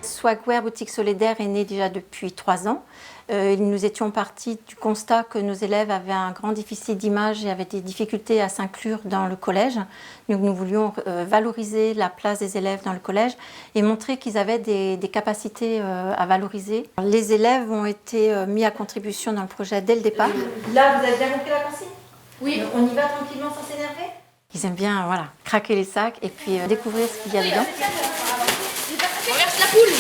Swagwear Boutique Solidaire est né déjà depuis 3 ans. Nous étions partis du constat que nos élèves avaient un grand déficit d'image et avaient des difficultés à s'inclure dans le collège. Donc nous voulions valoriser la place des élèves dans le collège et montrer qu'ils avaient des capacités à valoriser. Les élèves ont été mis à contribution dans le projet dès le départ. Là, vous avez bien compris la consigne? Oui. Donc, on y va tranquillement sans s'énerver? Ils aiment bien voilà, craquer les sacs et puis découvrir ce qu'il y a dedans. Reverse la poule.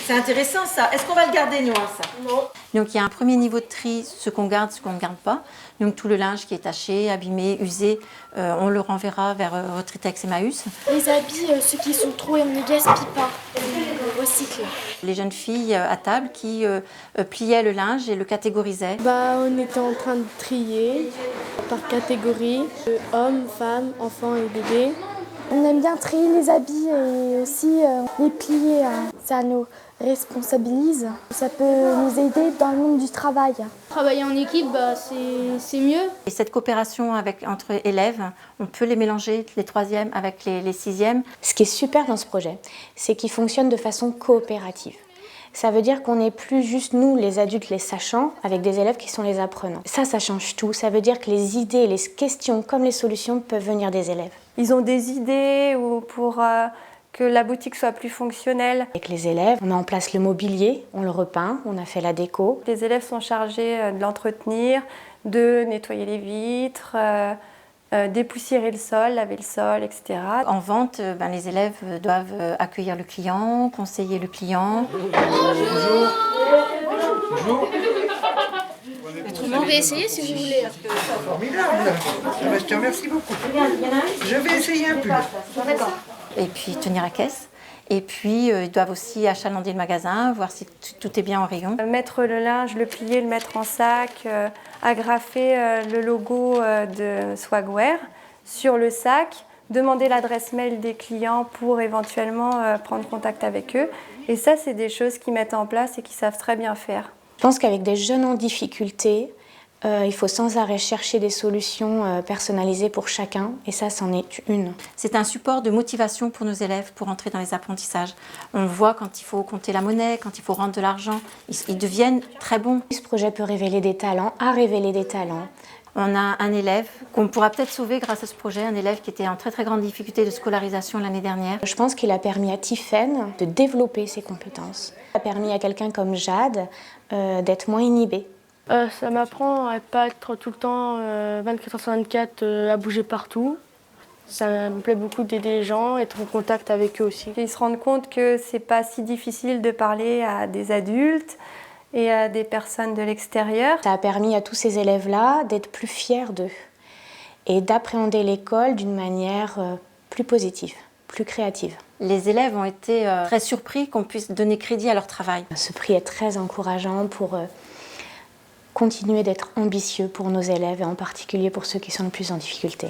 C'est intéressant ça. Est-ce qu'on va le garder nous ça? Non. Donc il y a un premier niveau de tri, ce qu'on garde, ce qu'on ne garde pas. Donc tout le linge qui est taché, abîmé, usé, on le renverra vers Retritex Emmaüs. Les habits, ceux qui sont trop et on ne les gaspille pas, on recycle. Les jeunes filles à table qui pliaient le linge et le catégorisaient. On était en train de trier par catégorie, hommes, femmes, enfants et bébés. On aime bien trier les habits et aussi les plier. Ça nous responsabilise. Ça peut nous aider dans le monde du travail. Travailler en équipe, c'est mieux. Et cette coopération entre élèves, on peut les mélanger, les 3e avec les 6e. Ce qui est super dans ce projet, c'est qu'il fonctionne de façon coopérative. Ça veut dire qu'on n'est plus juste nous, les adultes, les sachants, avec des élèves qui sont les apprenants. Ça change tout. Ça veut dire que les idées, les questions comme les solutions peuvent venir des élèves. Ils ont des idées pour que la boutique soit plus fonctionnelle. Avec les élèves, on met en place le mobilier, on le repeint, on a fait la déco. Les élèves sont chargés de l'entretenir, de nettoyer les vitres, dépoussiérer le sol, laver le sol, etc. En vente, les élèves doivent accueillir le client, conseiller le client. Bonjour. Bonjour. On va essayer si vous voulez. Formidable. Je te remercie beaucoup. Je vais essayer un peu. Et puis tenir la caisse. Et puis ils doivent aussi achalander le magasin, voir si tout est bien en rayon. Mettre le linge, le plier, le mettre en sac, agrafer le logo de Swagwear sur le sac, demander l'adresse mail des clients pour éventuellement prendre contact avec eux. Et ça, c'est des choses qu'ils mettent en place et qu'ils savent très bien faire. Je pense qu'avec des jeunes en difficulté, il faut sans arrêt chercher des solutions personnalisées pour chacun, et ça, c'en est une. C'est un support de motivation pour nos élèves pour entrer dans les apprentissages. On voit quand il faut compter la monnaie, quand il faut rendre de l'argent, ils deviennent très bons. Ce projet peut révéler des talents, a révélé des talents. On a un élève qu'on pourra peut-être sauver grâce à ce projet, un élève qui était en très très grande difficulté de scolarisation l'année dernière. Je pense qu'il a permis à Tiffaine de développer ses compétences. Il a permis à quelqu'un comme Jade d'être moins inhibé. Ça m'apprend à ne pas être tout le temps 24h/24 à bouger partout. Ça me plaît beaucoup d'aider les gens, être en contact avec eux aussi. Ils se rendent compte que c'est pas si difficile de parler à des adultes et à des personnes de l'extérieur. Ça a permis à tous ces élèves-là d'être plus fiers d'eux et d'appréhender l'école d'une manière plus positive, plus créative. Les élèves ont été très surpris qu'on puisse donner crédit à leur travail. Ce prix est très encourageant pour continuer d'être ambitieux pour nos élèves et en particulier pour ceux qui sont le plus en difficulté.